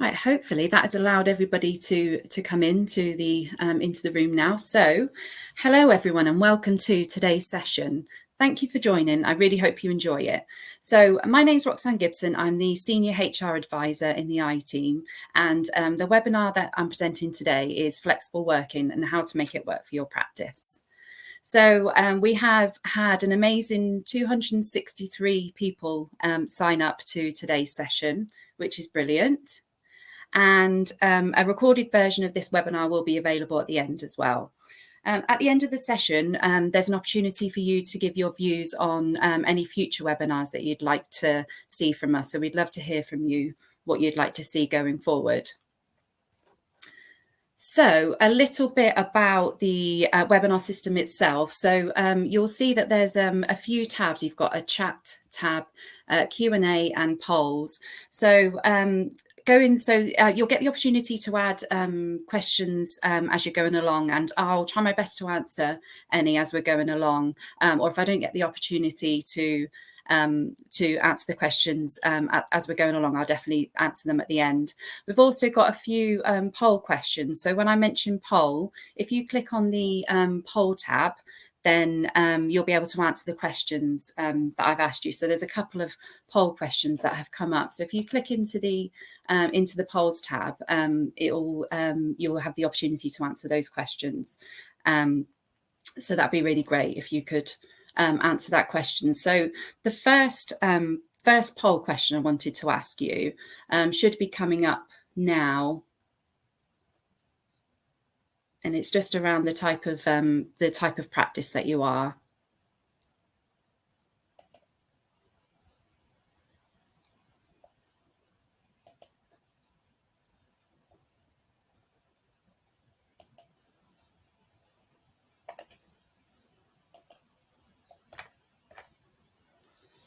Right, hopefully that has allowed everybody to come into the room now. So, hello everyone and welcome to today's session. Thank you for joining. I really hope you enjoy it. So my name's Roxanne Gibson. I'm the Senior HR Advisor in the I team, and the webinar that I'm presenting today is Flexible Working and how to make it work for your practice. So we have had an amazing 263 people sign up to today's session, which is brilliant. And a recorded version of this webinar will be available at the end as well. At the end of the session, there's an opportunity for you to give your views on any future webinars that you'd like to see from us. So we'd love to hear from you what you'd like to see going forward. So a little bit about the webinar system itself. So you'll see that there's a few tabs. You've got a chat tab, Q&A and polls. So you'll get the opportunity to add questions as you're going along, and I'll try my best to answer any as we're going along. Or if I don't get the opportunity to answer the questions as we're going along, I'll definitely answer them at the end. We've also got a few poll questions. So when I mention poll, if you click on the poll tab, then you'll be able to answer the questions that I've asked you. So there's a couple of poll questions that have come up. So if you click into the polls tab, you'll have the opportunity to answer those questions. So that'd be really great if you could answer that question. So the first poll question I wanted to ask you should be coming up now. And it's just around the type of practice that you are.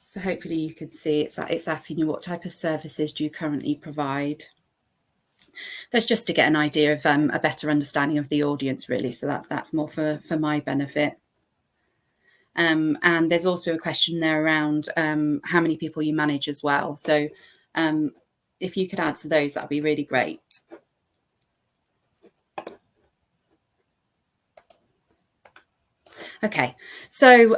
So hopefully you can see it's asking you what type of services do you currently provide. That's just to get an idea of a better understanding of the audience, really. So that's more for my benefit. And there's also a question there around how many people you manage as well. So if you could answer those, that'd be really great. Okay, so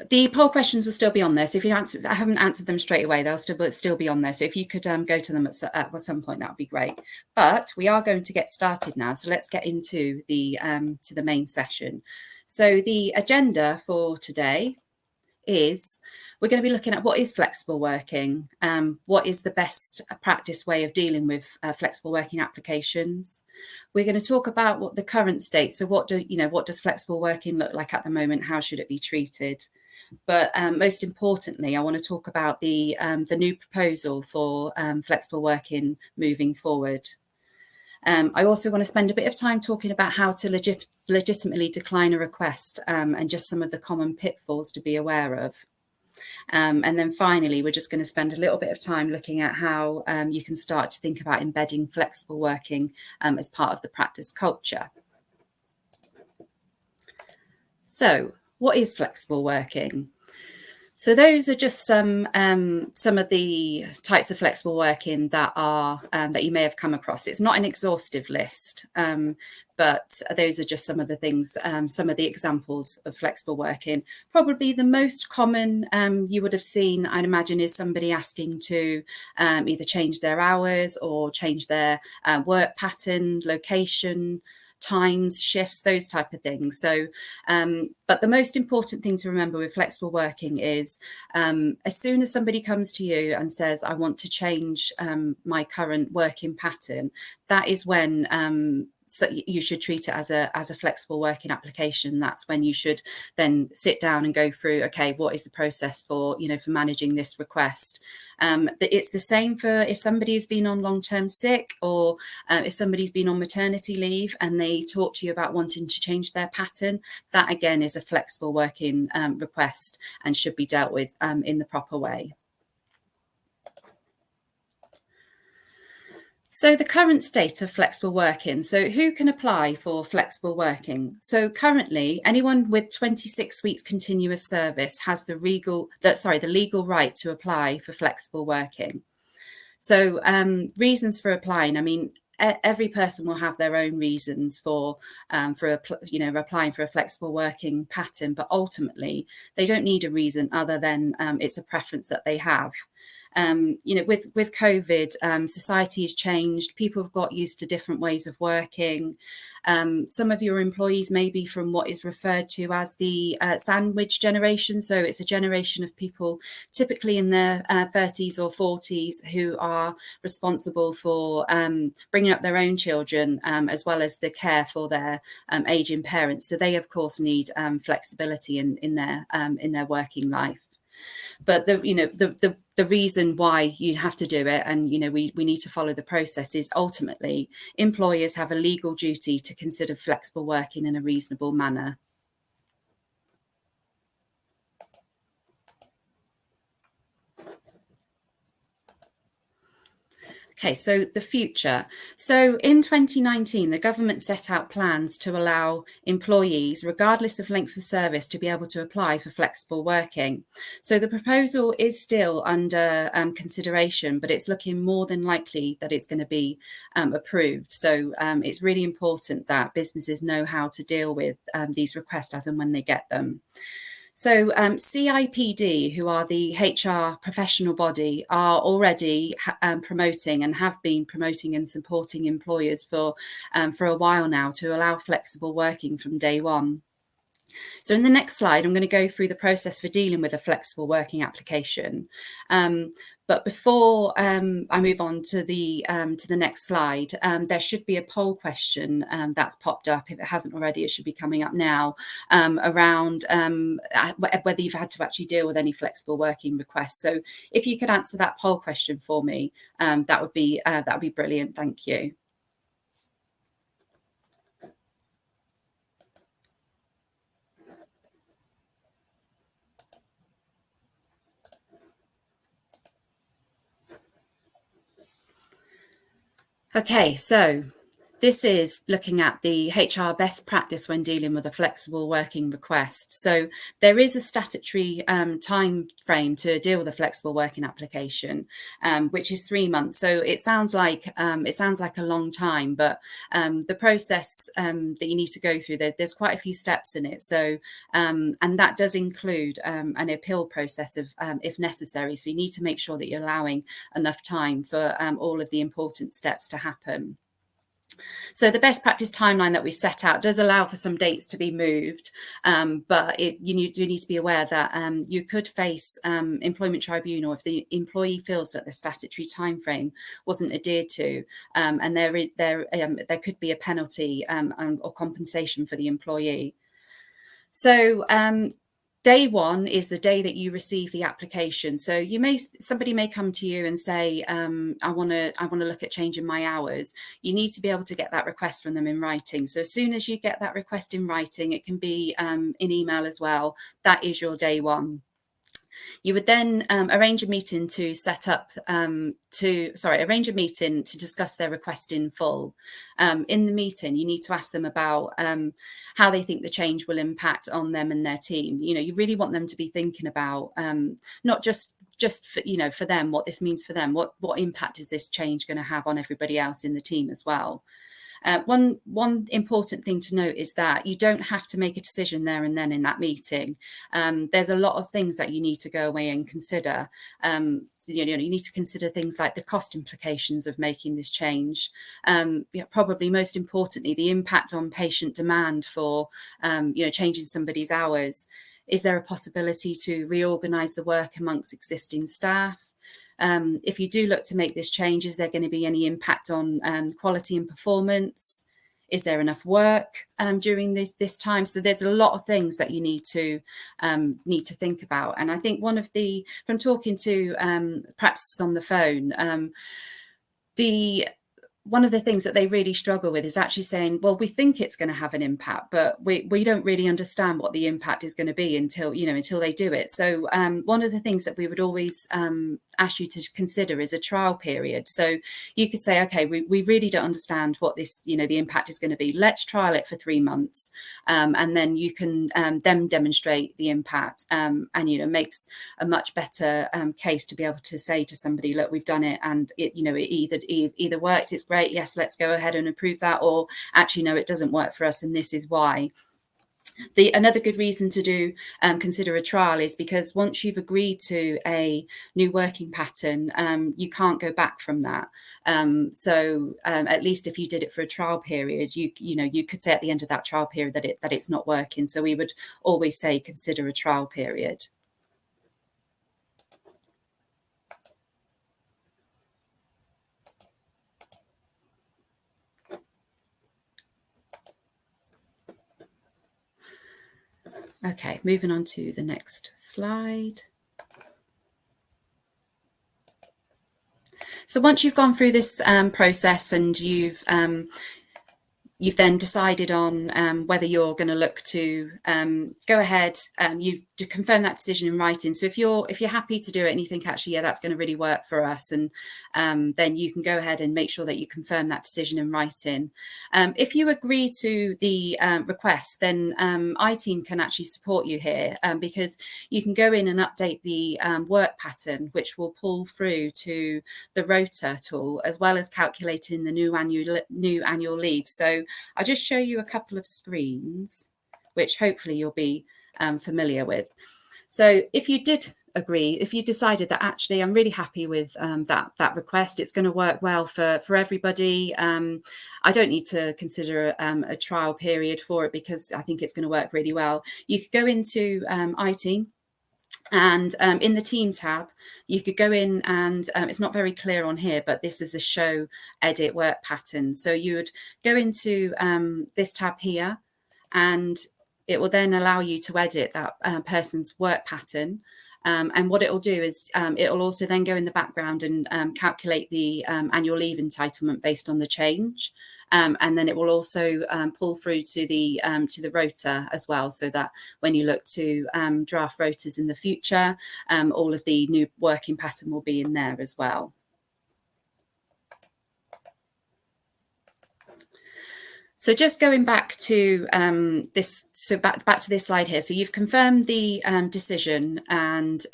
the poll questions will still be on there. So if I haven't answered them straight away, they'll still be on there. So if you could go to them at some point, that would be great. But we are going to get started now. So let's get into the main session. So the agenda for today is we're going to be looking at what is flexible working, what is the best practice way of dealing with flexible working applications. We're going to talk about what the current state. So what does flexible working look like at the moment? How should it be treated? But most importantly, I want to talk about the new proposal for flexible working moving forward. I also want to spend a bit of time talking about how to legitimately decline a request and just some of the common pitfalls to be aware of. And then finally, we're just going to spend a little bit of time looking at how you can start to think about embedding flexible working as part of the practice culture. So what is flexible working? So those are just some of the types of flexible working that you may have come across. It's not an exhaustive list, but those are just some of the things, some of the examples of flexible working. Probably the most common you would have seen, I'd imagine, is somebody asking to either change their hours or change their work pattern, location, times, shifts, those type of things. So but the most important thing to remember with flexible working is as soon as somebody comes to you and says, I want to change my current working pattern, that is when so you should treat it as a flexible working application. That's when you should then sit down and go through, okay, what is the process for managing this request? It's the same for if somebody's been on long-term sick, or if somebody's been on maternity leave and they talk to you about wanting to change their pattern. That again is a flexible working request and should be dealt with in the proper way. So the current state of flexible working. So who can apply for flexible working? So currently, anyone with 26 weeks continuous service has the legal right to apply for flexible working. So reasons for applying, I mean, every person will have their own reasons for applying for a flexible working pattern, but ultimately they don't need a reason other than it's a preference that they have. With COVID, society has changed. People have got used to different ways of working. Some of your employees may be from what is referred to as the sandwich generation. So it's a generation of people typically in their 30s or 40s who are responsible for bringing up their own children, as well as the care for their aging parents. So they, of course, need flexibility in their working life. But the reason why you have to do it, and we need to follow the process, is ultimately employers have a legal duty to consider flexible working in a reasonable manner. Okay, so the future. So in 2019, the government set out plans to allow employees, regardless of length of service, to be able to apply for flexible working. So the proposal is still under consideration, but it's looking more than likely that it's going to be approved. So it's really important that businesses know how to deal with these requests as and when they get them. So CIPD, who are the HR professional body, are already promoting and have been promoting and supporting employers for a while now to allow flexible working from day one. So in the next slide, I'm going to go through the process for dealing with a flexible working application. But before I move on to the next slide, there should be a poll question that's popped up. If it hasn't already, it should be coming up now, around whether you've had to actually deal with any flexible working requests. So if you could answer that poll question for me, that would be brilliant. Thank you. Okay, so this is looking at the HR best practice when dealing with a flexible working request. So there is a statutory time frame to deal with a flexible working application, which is 3 months. So it sounds like a long time, but the process that you need to go through, there's quite a few steps in it. So and that does include an appeal process if necessary. So you need to make sure that you're allowing enough time for all of the important steps to happen. So the best practice timeline that we set out does allow for some dates to be moved, but you do need to be aware that you could face employment tribunal if the employee feels that the statutory timeframe wasn't adhered to, and there could be a penalty or compensation for the employee. So day one is the day that you receive the application. So somebody may come to you and say, I want to look at changing my hours. You need to be able to get that request from them in writing. So as soon as you get that request in writing, it can be in email as well. That is your day one. You would then arrange a meeting to discuss their request in full. In the meeting, you need to ask them about how they think the change will impact on them and their team. You really want them to be thinking about not just for them, what this means for them, what impact is this change going to have on everybody else in the team as well. One important thing to note is that you don't have to make a decision there and then in that meeting. There's a lot of things that you need to go away and consider. You need to consider things like the cost implications of making this change. Probably most importantly, the impact on patient demand for changing somebody's hours. Is there a possibility to reorganise the work amongst existing staff? If you do look to make this change, is there going to be any impact on quality and performance? Is there enough work during this time? So there's a lot of things that you need to think about. And I think from talking to practices on the phone, one of the things that they really struggle with is actually saying, well, we think it's going to have an impact, but we don't really understand what the impact is going to be until they do it. So one of the things that we would always ask you to consider is a trial period. So you could say, okay, we really don't understand what this, the impact is going to be. Let's trial it for 3 months. And then you can then demonstrate the impact and, makes a much better case to be able to say to somebody, look, we've done it and it either works, it's great, yes, let's go ahead and approve that, or actually, no, it doesn't work for us and this is why. Another good reason to consider a trial is because once you've agreed to a new working pattern, you can't go back from that. So at least if you did it for a trial period, you could say at the end of that trial period that it's not working. So we would always say consider a trial period. Okay, moving on to the next slide. So once you've gone through this process and you've then decided on whether you're going to look to go ahead, you to confirm that decision in writing. So if you're happy to do it and you think actually, yeah, that's going to really work for us, and then you can go ahead and make sure that you confirm that decision in writing. If you agree to the request, then iTeam can actually support you here because you can go in and update the work pattern, which will pull through to the rota tool, as well as calculating the new annual leave. So I'll just show you a couple of screens, which hopefully you'll be familiar with. So if you did agree, if you decided that actually I'm really happy with that request, it's going to work well for everybody, I don't need to consider a trial period for it because I think it's going to work really well. You could go into iTeam. And in the team tab, you could go in and it's not very clear on here, but this is a show edit work pattern. So you would go into this tab here, and it will then allow you to edit that person's work pattern. And what it will do is it will also then go in the background and calculate the annual leave entitlement based on the change. And then it will also pull through to the rota as well, so that when you look to draft rotas in the future, all of the new working pattern will be in there as well. So just going back to this, so back to this slide here. So you've confirmed the decision, and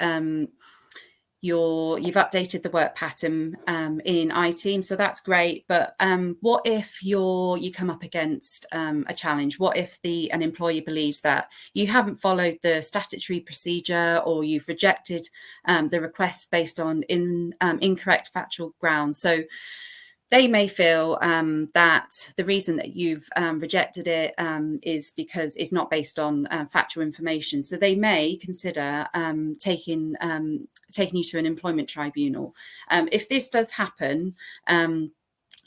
you've updated the work pattern in iTeam, so that's great. But what if you come up against a challenge? What if an employee believes that you haven't followed the statutory procedure, or you've rejected the request based on incorrect factual grounds? So they may feel that the reason that you've rejected it is because it's not based on factual information. So they may consider taking you to an employment tribunal. If this does happen,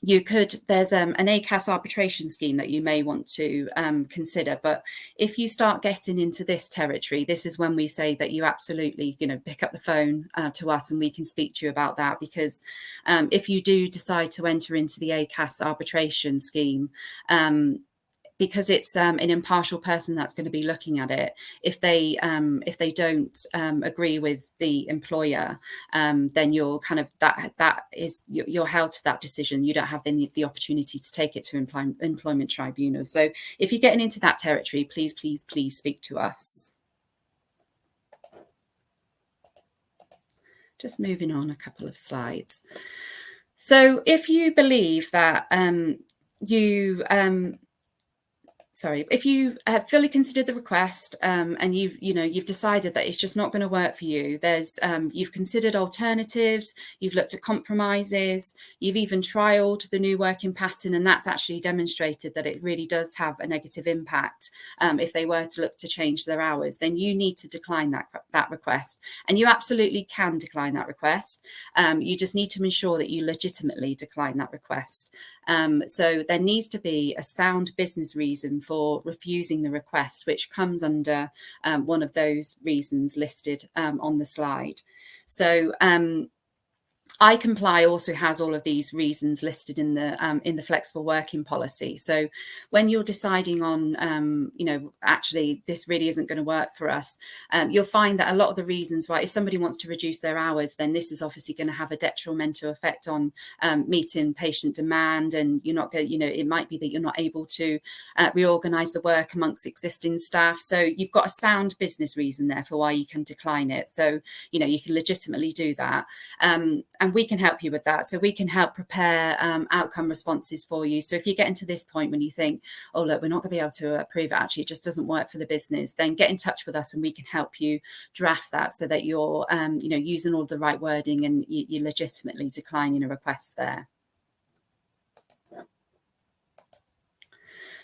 there's an ACAS arbitration scheme that you may want to consider. But if you start getting into this territory, this is when we say that you absolutely, pick up the phone to us and we can speak to you about that. Because if you do decide to enter into the ACAS arbitration scheme, because it's an impartial person that's going to be looking at it, if they don't agree with the employer, then you're kind of you're held to that decision. You don't have the opportunity to take it to employment tribunal. So if you're getting into that territory, please speak to us. Just moving on a couple of slides. So if you believe that if you have fully considered the request and you've decided that it's just not going to work for you, you've considered alternatives, you've looked at compromises, you've even trialed the new working pattern, and that's actually demonstrated that it really does have a negative impact if they were to look to change their hours, then you need to decline that request. And you absolutely can decline that request. You just need to ensure that you legitimately decline that request. So there needs to be a sound business reason for refusing the request, which comes under one of those reasons listed on the slide. So I Comply also has all of these reasons listed in the flexible working policy. So when you're deciding on, actually this really isn't going to work for us, you'll find that a lot of the reasons why, if somebody wants to reduce their hours, then this is obviously going to have a detrimental effect on meeting patient demand, and you're not going, it might be that you're not able to reorganize the work amongst existing staff. So you've got a sound business reason there for why you can decline it. So you can legitimately do that. And we can help you with that. So we can help prepare outcome responses for you. So if you get into this point when you think, oh, look, we're not going to be able to approve it, actually, it just doesn't work for the business, then get in touch with us and we can help you draft that so that you're, using all the right wording and you're legitimately declining a request there.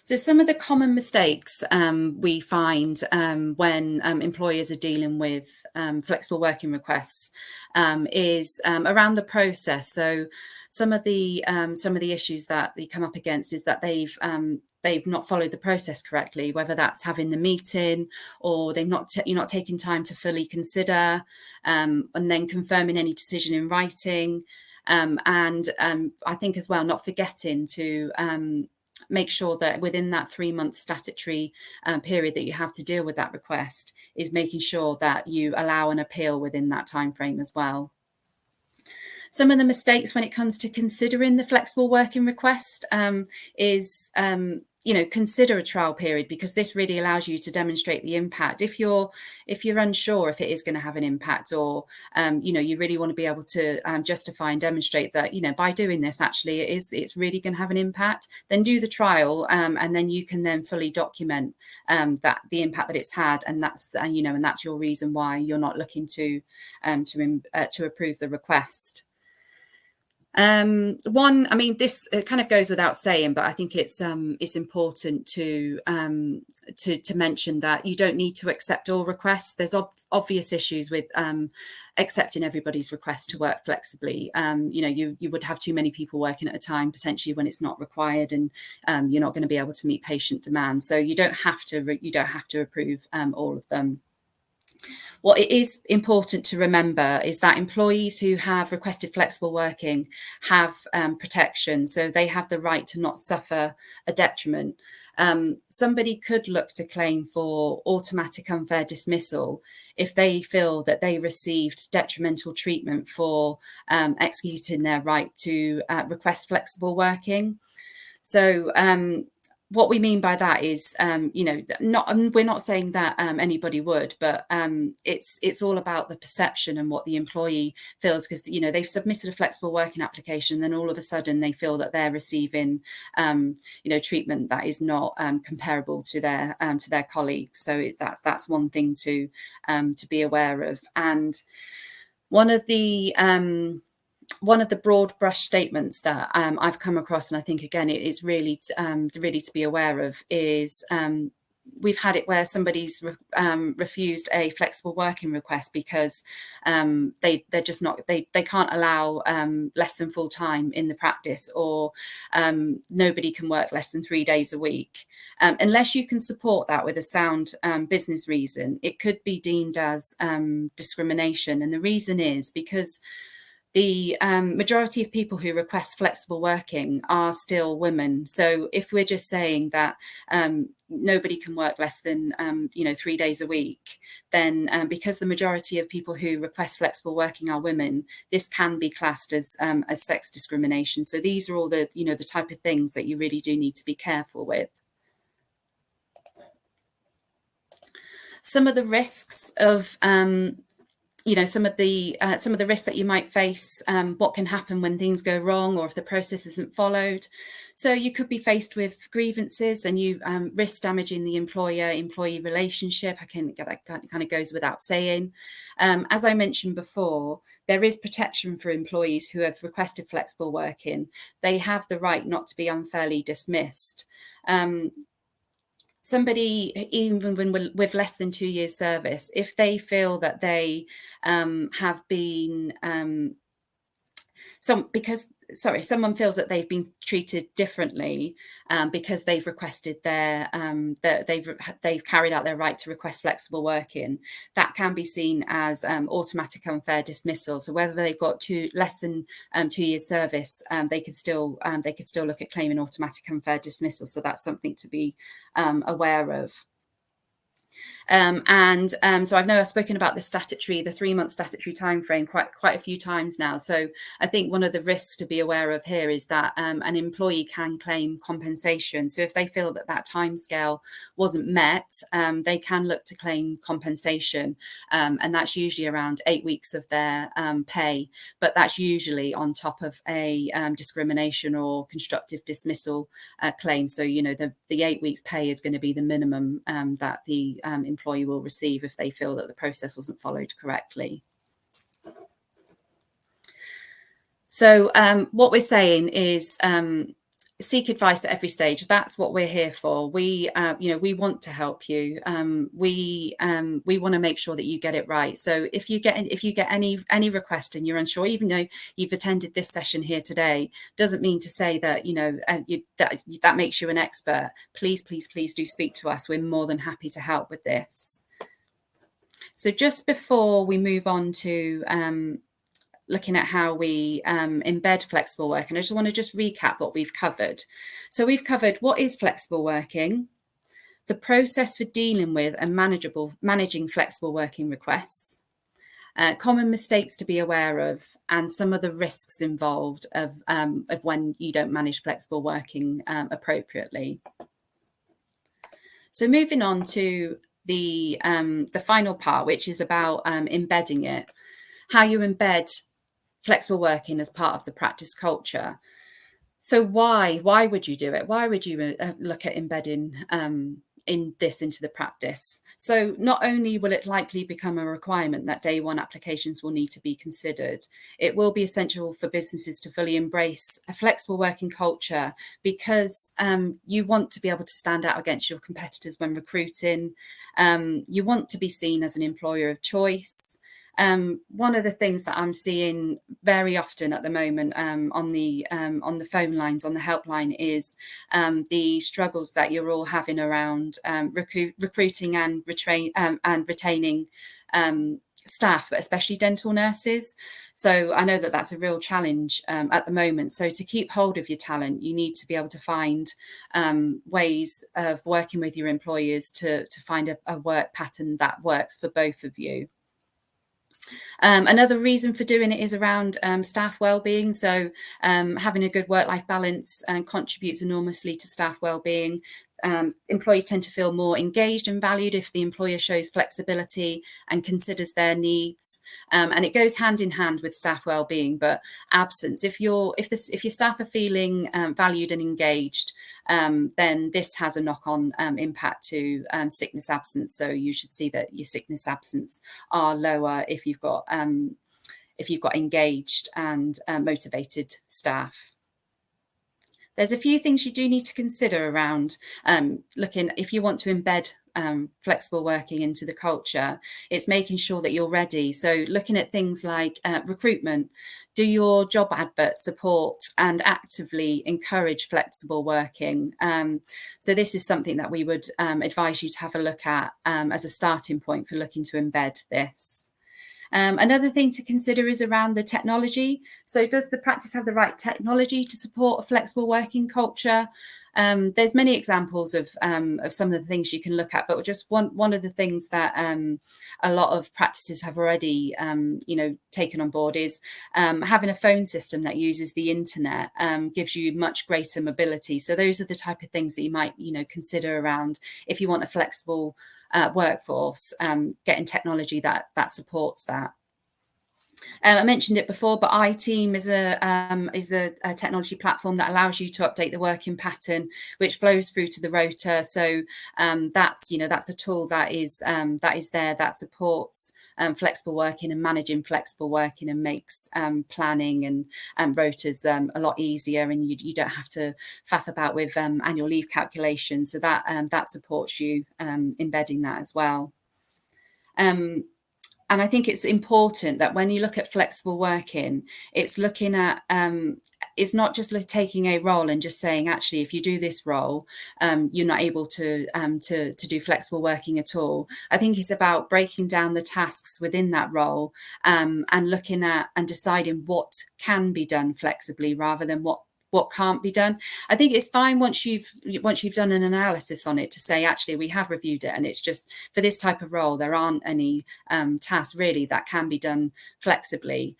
So some of the common mistakes we find when employers are dealing with flexible working requests is around the process. So some of the issues that they come up against is that they've not followed the process correctly, whether that's having the meeting or you're not taking time to fully consider and then confirming any decision in writing. And I think as well, not forgetting to make sure that within that 3-month statutory period that you have to deal with that request is making sure that you allow an appeal within that time frame as well. Some of the mistakes when it comes to considering the flexible working request is consider a trial period, because this really allows you to demonstrate the impact. If you're unsure if it is going to have an impact, or you really want to be able to justify and demonstrate that by doing this actually it's really going to have an impact, then do the trial and then you can then fully document that the impact that it's had, and that's and that's your reason why you're not looking to approve the request. This kind of goes without saying, but I think it's important to mention that you don't need to accept all requests. There's obvious issues with accepting everybody's request to work flexibly. You would have too many people working at a time potentially when it's not required, and you're not going to be able to meet patient demand. So you don't have to approve all of them. What it is important to remember is that employees who have requested flexible working have protection, so they have the right to not suffer a detriment. Somebody could look to claim for automatic unfair dismissal if they feel that they received detrimental treatment for executing their right to request flexible working. So what we mean by that is, we're not saying that anybody would, but it's all about the perception and what the employee feels, because they've submitted a flexible working application, and then all of a sudden they feel that they're receiving treatment that is not comparable to their colleagues. So that's one thing to be aware of. And one of the broad brush statements that I've come across, and I think again it is really to be aware of, is we've had it where somebody's refused a flexible working request because they're just not, they can't allow less than full time in the practice, or nobody can work less than 3 days a week. Unless you can support that with a sound business reason, it could be deemed as discrimination. And the reason is because the majority of people who request flexible working are still women. So if we're just saying that nobody can work less than 3 days a week, then because the majority of people who request flexible working are women, this can be classed as sex discrimination. So these are all the the type of things that you really do need to be careful with. Some of the risks of some of the risks that you might face, what can happen when things go wrong or if the process isn't followed. So you could be faced with grievances, and you risk damaging the employer-employee relationship. I think that kind of goes without saying. As I mentioned before, there is protection for employees who have requested flexible working. They have the right not to be unfairly dismissed. Somebody, even when with less than 2 years service, if they feel that they have been someone feels that they've been treated differently because they've requested they've carried out their right to request flexible working, that can be seen as automatic unfair dismissal. So whether they've got less than 2 years service, they could still look at claiming automatic unfair dismissal. So that's something to be aware of. So I know I've spoken about the 3-month statutory timeframe quite a few times now. So I think one of the risks to be aware of here is that an employee can claim compensation. So if they feel that that timescale wasn't met, they can look to claim compensation, and that's usually around 8 weeks of their pay. But that's usually on top of a discrimination or constructive dismissal claim. So the 8 weeks pay is going to be the minimum that the employee will receive if they feel that the process wasn't followed correctly. So what we're saying is seek advice at every stage. That's what we're here for. We want to help you. We want to make sure that you get it right. So if you get any request and you're unsure, even though you've attended this session here today, doesn't mean to say that that makes you an expert. Please do speak to us. We're more than happy to help with this. So just before we move on to looking at how we embed flexible working, I just want to recap what we've covered. So we've covered what is flexible working, the process for dealing with and managing flexible working requests, common mistakes to be aware of, and some of the risks involved of when you don't manage flexible working appropriately. So moving on to the final part, which is about embedding it, how you embed flexible working as part of the practice culture. So why would you do it? Why would you look at embedding into the practice? So not only will it likely become a requirement that day one applications will need to be considered, it will be essential for businesses to fully embrace a flexible working culture, because you want to be able to stand out against your competitors when recruiting. You want to be seen as an employer of choice. One of the things that I'm seeing very often at the moment on the phone lines, on the helpline, is the struggles that you're all having around recruiting and retaining staff, but especially dental nurses. So I know that that's a real challenge at the moment. So to keep hold of your talent, you need to be able to find ways of working with your employers to find a work pattern that works for both of you. Another reason for doing it is around staff wellbeing. So having a good work-life balance contributes enormously to staff wellbeing. Employees tend to feel more engaged and valued if the employer shows flexibility and considers their needs, and it goes hand in hand with staff wellbeing. But absence, if your staff are feeling valued and engaged, then this has a knock-on impact to sickness absence. So you should see that your sickness absence are lower if you've got engaged and motivated staff. There's a few things you do need to consider around looking, if you want to embed flexible working into the culture. It's making sure that you're ready. So looking at things like recruitment. Do your job adverts support and actively encourage flexible working? So this is something that we would advise you to have a look at as a starting point for looking to embed this. Another thing to consider is around the technology. So does the practice have the right technology to support a flexible working culture? There's many examples of some of the things you can look at, but just one of the things that a lot of practices have already taken on board is having a phone system that uses the internet gives you much greater mobility. So those are the type of things that you might consider around if you want a flexible workforce, getting technology that supports that. I mentioned it before, but iTeam is a technology platform that allows you to update the working pattern, which flows through to the rota. So that's a tool that is there that supports flexible working and managing flexible working, and makes planning and rotas a lot easier, and you don't have to faff about with annual leave calculations. So that supports you embedding that as well. And I think it's important that when you look at flexible working, it's looking at it's not just taking a role and just saying, actually, if you do this role, you're not able to do flexible working at all. I think it's about breaking down the tasks within that role, and looking at and deciding what can be done flexibly rather than what can't be done. I think it's fine once you've done an analysis on it to say, actually, we have reviewed it, and it's just for this type of role there aren't any tasks really that can be done flexibly.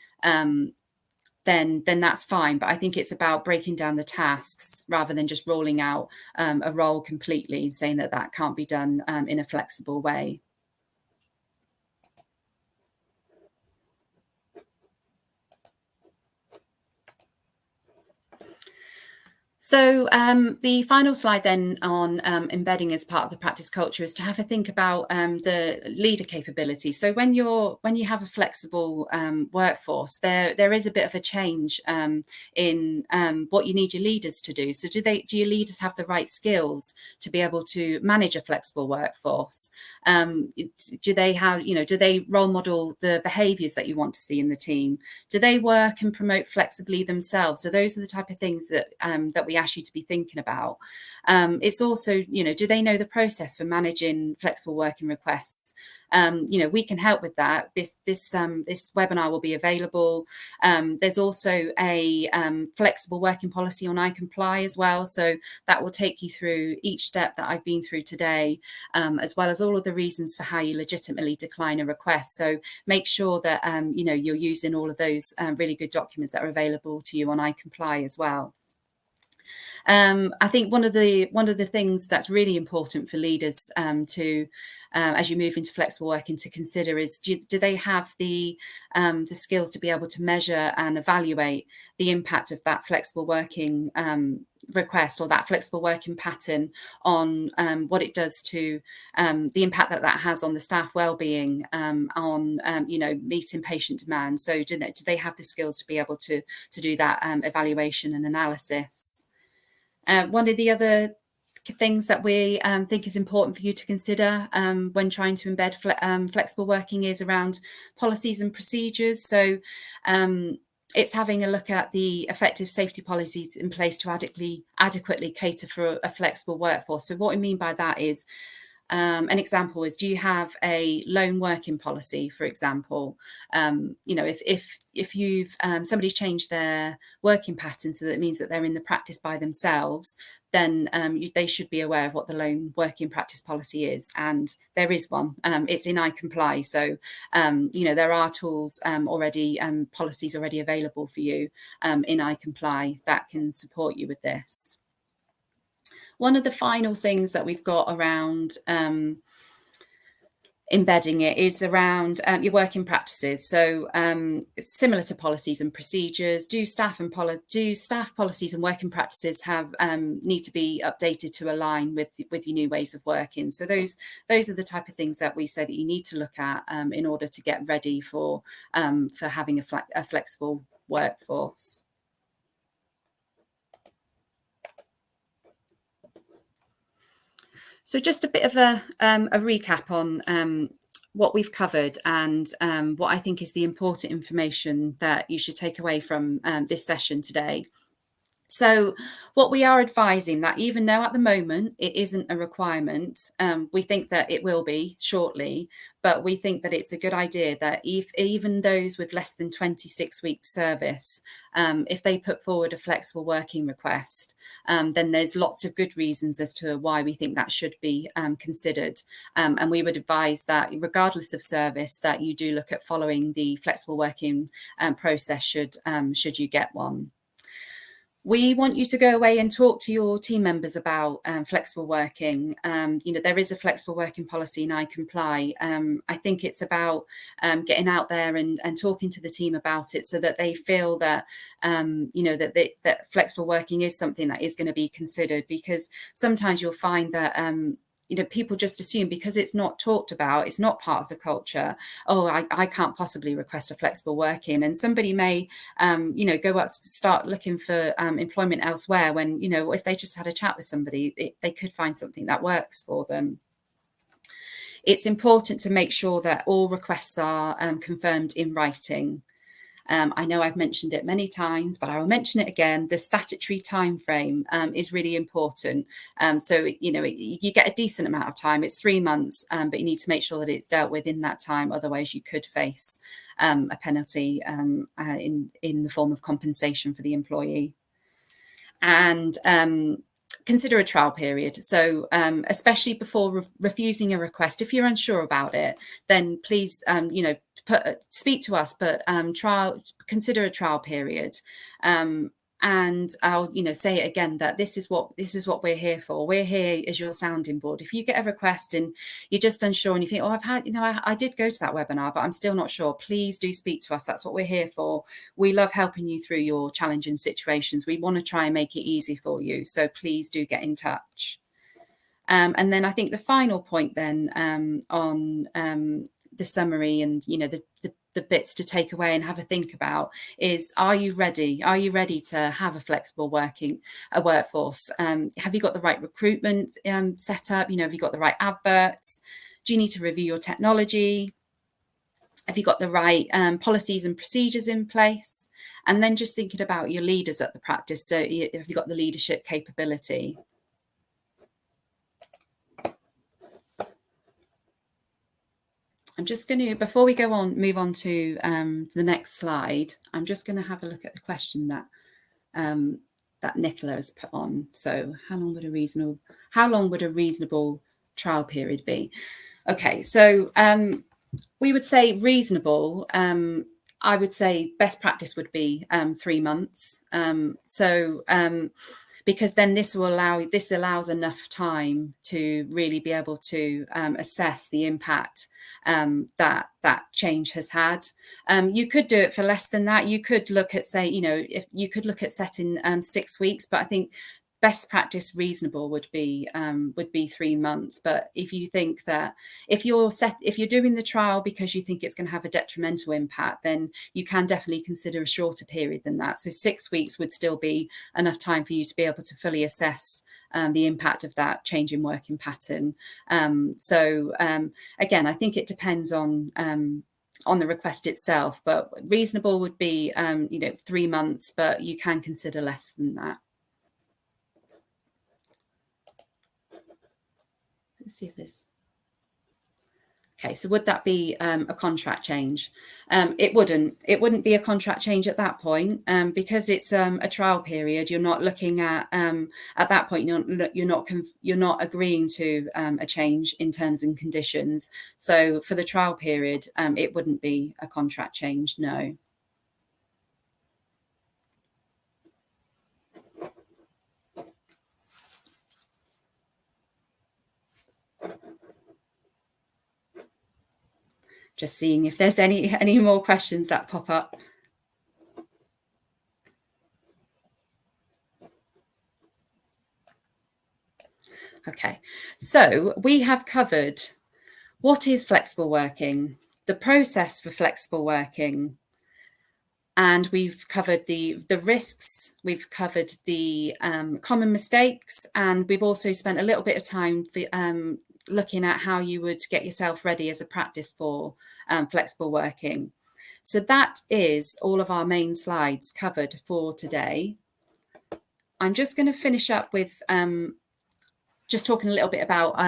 Then that's fine. But I think it's about breaking down the tasks rather than just rolling out a role completely and saying that can't be done in a flexible way. So the final slide then on embedding as part of the practice culture is to have a think about the leader capability. So when you have a flexible workforce, there is a bit of a change in what you need your leaders to do. So do your leaders have the right skills to be able to manage a flexible workforce? Do they have, do they role model the behaviours that you want to see in the team? Do they work and promote flexibly themselves? So those are the type of things that we ask you to be thinking about. It's also, do they know the process for managing flexible working requests? We can help with that. This webinar will be available. There's also a flexible working policy on iComply as well. So that will take you through each step that I've been through today, as well as all of the reasons for how you legitimately decline a request. So make sure that you're using all of those really good documents that are available to you on iComply as well. I think one of the things that's really important for leaders as you move into flexible working to consider is do they have the skills to be able to measure and evaluate the impact of that flexible working request or that flexible working pattern on what it does to the impact that has on the staff wellbeing, on meeting patient demand. So do they have the skills to be able to do that evaluation and analysis? One of the other things that we think is important for you to consider when trying to embed flexible working is around policies and procedures. So it's having a look at the effective safety policies in place to adequately cater for a flexible workforce. So what I mean by that is, an example is, do you have a lone working policy, for example? If you've somebody's changed their working pattern so that it means that they're in the practice by themselves, then they should be aware of what the lone working practice policy is, and there is one. It's in iComply, so there are tools already, policies already available for you in iComply that can support you with this. One of the final things that we've got around embedding it is around your working practices. So it's similar to policies and procedures. Do staff policies and working practices need to be updated to align with your new ways of working? So those are the type of things that we say that you need to look at in order to get ready for having a flexible workforce. So just a bit of a recap on what we've covered and what I think is the important information that you should take away from this session today. So what we are advising, that even though at the moment it isn't a requirement, we think that it will be shortly, but we think that it's a good idea that even those with less than 26 weeks service, if they put forward a flexible working request, then there's lots of good reasons as to why we think that should be considered. And we would advise that regardless of service, that you do look at following the flexible working process should you get one. We want you to go away and talk to your team members about flexible working. There is a flexible working policy and iComply. I think it's about getting out there and talking to the team about it so that they feel that, that flexible working is something that is going to be considered, because sometimes you'll find that people just assume because it's not talked about, it's not part of the culture. Oh, I can't possibly request a flexible working. And somebody may, go out, start looking for employment elsewhere when, if they just had a chat with somebody, they could find something that works for them. It's important to make sure that all requests are confirmed in writing. I know I've mentioned it many times, but I will mention it again. The statutory time frame is really important. So, you get a decent amount of time. It's 3 months, but you need to make sure that it's dealt with in that time. Otherwise, you could face a penalty in the form of compensation for the employee. And consider a trial period. So especially before refusing a request, if you're unsure about it, then please, speak to us, but consider a trial period. And I'll, say it again, that this is what we're here for. We're here as your sounding board. If you get a request and you're just unsure and you think, oh, I've had, I did go to that webinar, but I'm still not sure, please do speak to us. That's what we're here for. We love helping you through your challenging situations. We want to try and make it easy for you. So please do get in touch. And then I think the final point then on the summary and, the bits to take away and have a think about is, are you ready? Are you ready to have a flexible workforce? Have you got the right recruitment set up? Have you got the right adverts? Do you need to review your technology? Have you got the right policies and procedures in place? And then just thinking about your leaders at the practice. So have you got the leadership capability? I'm just going to, before we move on to the next slide, I'm just going to have a look at the question that that Nicola has put on. So how long would a reasonable trial period be? Okay, so we would say reasonable. I would say best practice would be 3 months. Because then this allows enough time to really be able to assess the impact that change has had. You could do it for less than that. You could look at, say, if you could look at setting 6 weeks, but I think best practice reasonable would be 3 months. But if you think that if you're doing the trial because you think it's going to have a detrimental impact, then you can definitely consider a shorter period than that. So 6 weeks would still be enough time for you to be able to fully assess the impact of that change in working pattern. Again, I think it depends on the request itself, but reasonable would be 3 months, but you can consider less than that. Let's see if this. Okay, so would that be a contract change? It wouldn't be a contract change at that point because it's a trial period. You're not looking at that point. You're not agreeing to a change in terms and conditions. So for the trial period, it wouldn't be a contract change. No. Just seeing if there's any more questions that pop up. Okay, so we have covered what is flexible working, the process for flexible working, and we've covered the risks, we've covered the common mistakes, and we've also spent a little bit of time looking at how you would get yourself ready as a practice for flexible working. So that is all of our main slides covered for today. I'm just going to finish up with just talking a little bit about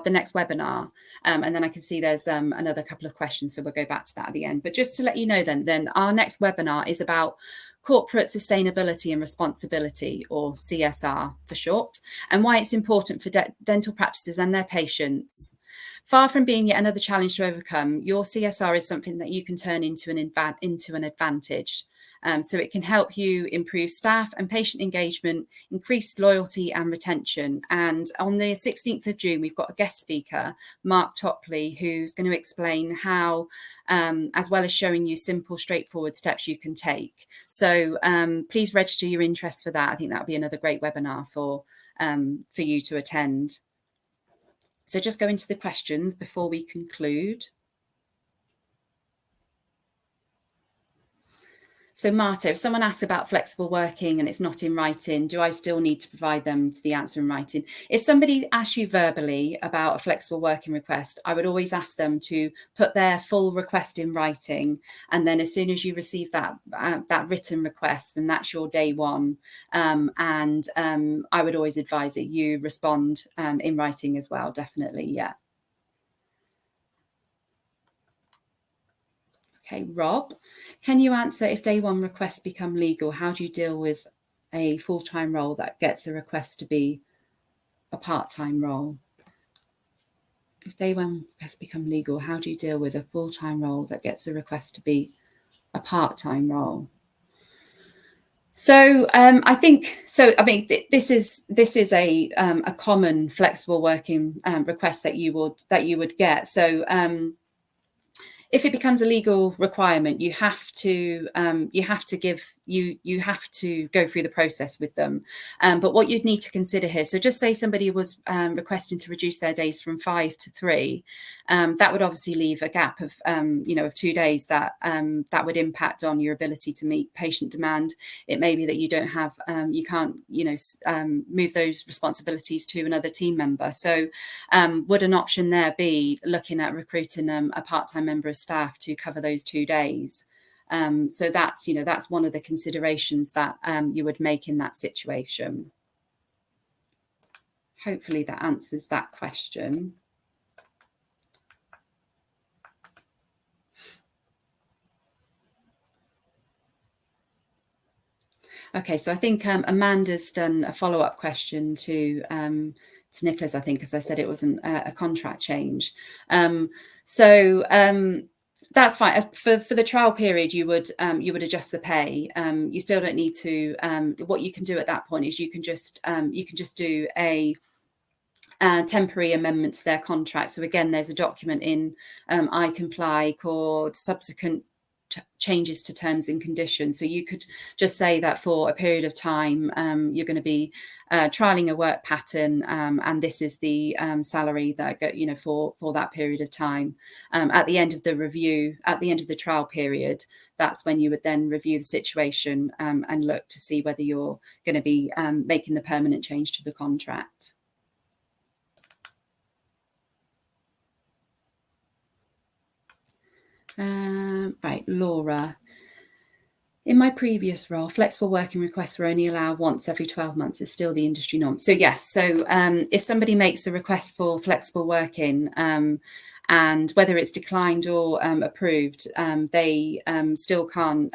the next webinar, and then I can see there's another couple of questions, so we'll go back to that at the end. But just to let you know then our next webinar is about corporate sustainability and responsibility, or CSR for short, and why it's important for dental practices and their patients. Far from being yet another challenge to overcome, your CSR is something that you can turn into an advantage. So it can help you improve staff and patient engagement, increase loyalty and retention. And on the 16th of June, we've got a guest speaker, Mark Topley, who's going to explain how, as well as showing you simple, straightforward steps you can take. So please register your interest for that. I think that'll be another great webinar for you to attend. So just go into the questions before we conclude. So Marta, if someone asks about flexible working and it's not in writing, do I still need to provide them the answer in writing? If somebody asks you verbally about a flexible working request, I would always ask them to put their full request in writing. And then as soon as you receive that written request, then that's your day one. I would always advise that you respond in writing as well, definitely, yeah. Okay, Rob, can you answer if day one requests become legal? How do you deal with a full-time role that gets a request to be a part-time role? If day one requests become legal, how do you deal with a full-time role that gets a request to be a part-time role? So I think so. I mean, this is a common flexible working request that you would get. So if it becomes a legal requirement, you have to go through the process with them. But what you'd need to consider here, so just say somebody was requesting to reduce their days from 5 to 3, that would obviously leave a gap of of 2 days that would impact on your ability to meet patient demand. It may be that you don't have you can't move those responsibilities to another team member. So would an option there be looking at recruiting a part-time member of staff to cover those 2 days? So that's one of the considerations that you would make in that situation. Hopefully that answers that question. Okay, so I think Amanda's done a follow-up question to Nicholas, I think, because I said it wasn't a contract change. That's fine. For the trial period, you would adjust the pay. You still don't need to. What you can do at that point is you can just do a temporary amendment to their contract. So again, there's a document in I Comply called subsequent changes to terms and conditions. So you could just say that for a period of time, you're going to be trialing a work pattern, and this is the salary that for that period of time. At the end of the review, at the end of the trial period, that's when you would then review the situation and look to see whether you're going to be making the permanent change to the contract. Right, Laura. In my previous role, flexible working requests were only allowed once every 12 months. Is still the industry norm. So yes, so if somebody makes a request for flexible working, and whether it's declined or approved, they still can't.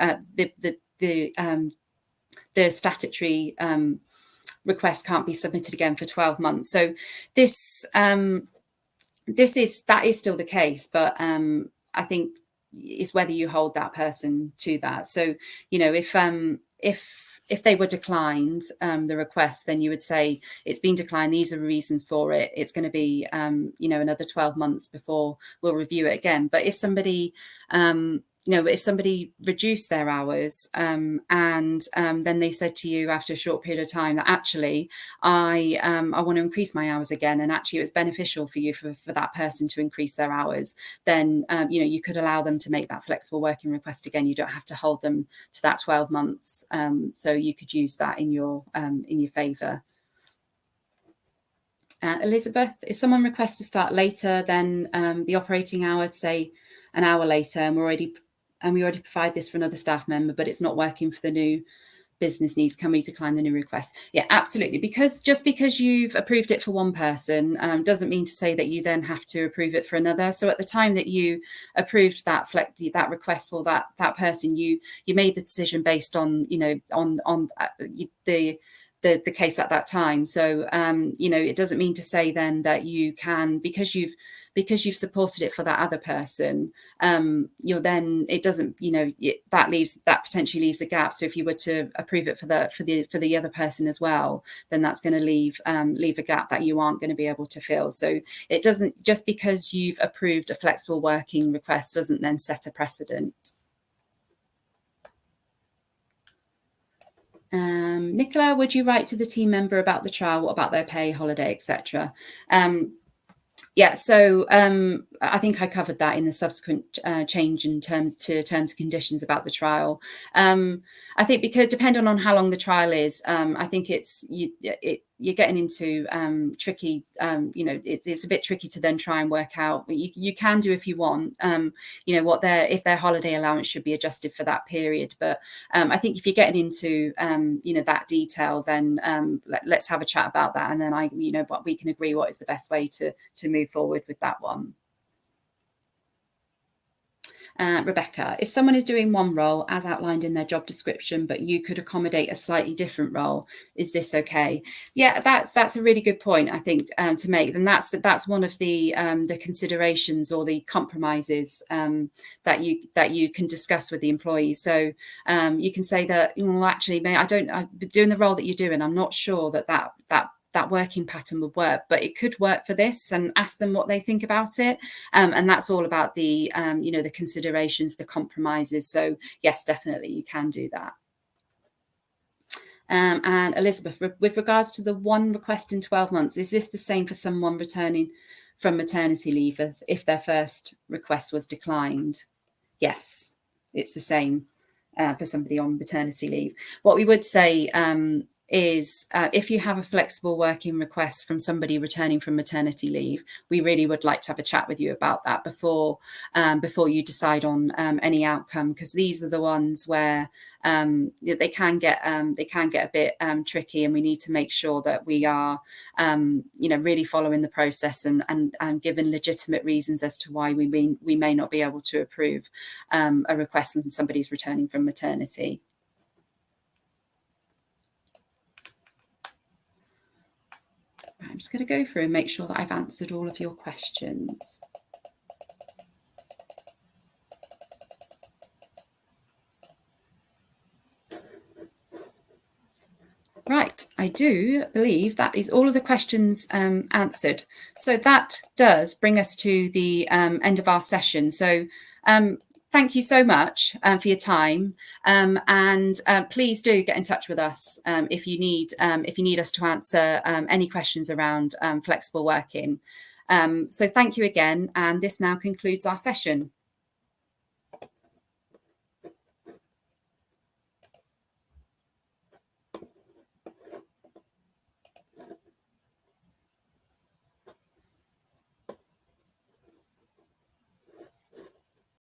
The statutory request can't be submitted again for 12 months. So that is still the case, but I think is whether you hold that person to that. So if they were declined the request, then you would say it's been declined, these are the reasons for it, it's going to be another 12 months before we'll review it again. But if somebody if somebody reduced their hours and then they said to you after a short period of time that actually I want to increase my hours again, and actually it was beneficial for you for that person to increase their hours, then you could allow them to make that flexible working request again. You don't have to hold them to that 12 months. So you could use that in your favour. Elizabeth, if someone requests to start later than the operating hour, say an hour later, and we already provide this for another staff member, but it's not working for the new business needs, can we decline the new request? Yeah, absolutely. Because just because you've approved it for one person doesn't mean to say that you then have to approve it for another. So at the time that you approved that request for that person, you made the decision based on the case at that time. So it doesn't mean to say then that you can, because you've supported it for that other person, then it doesn't, that potentially leaves a gap. So if you were to approve it for the other person as well, then that's going to leave a gap that you aren't going to be able to fill. So it doesn't, just because you've approved a flexible working request doesn't then set a precedent. Nicola, would you write to the team member about the trial? What about their pay, holiday, etc.? Yeah, so I think I covered that in the subsequent change in terms and conditions about the trial. I think because depending on how long the trial is, I think you're getting into tricky. It's a bit tricky to then try and work out. You can do if you want. If their holiday allowance should be adjusted for that period. But I think if you're getting into that detail, then let's have a chat about that, and then what we can agree what is the best way to move forward with that one. Rebecca, if someone is doing one role as outlined in their job description, but you could accommodate a slightly different role, is this okay? Yeah, that's a really good point, I think, to make. And that's one of the considerations or the compromises that you can discuss with the employees. So you can say that, actually, doing the role that you're doing, I'm not sure that working pattern would work, but it could work for this, and ask them what they think about it. And that's all about the, the considerations, the compromises. So yes, definitely you can do that. And Elizabeth, with regards to the one request in 12 months, is this the same for someone returning from maternity leave if their first request was declined? Yes, it's the same for somebody on maternity leave. What we would say is if you have a flexible working request from somebody returning from maternity leave, we really would like to have a chat with you about that before you decide on any outcome, because these are the ones where they can get a bit tricky, and we need to make sure that we are really following the process and given legitimate reasons as to why we may not be able to approve a request when somebody's returning from maternity. I'm just going to go through and make sure that I've answered all of your questions. Right, I do believe that is all of the questions answered. So that does bring us to the end of our session. So thank you so much for your time, and please do get in touch with us if you need us to answer any questions around flexible working. So thank you again, and this now concludes our session.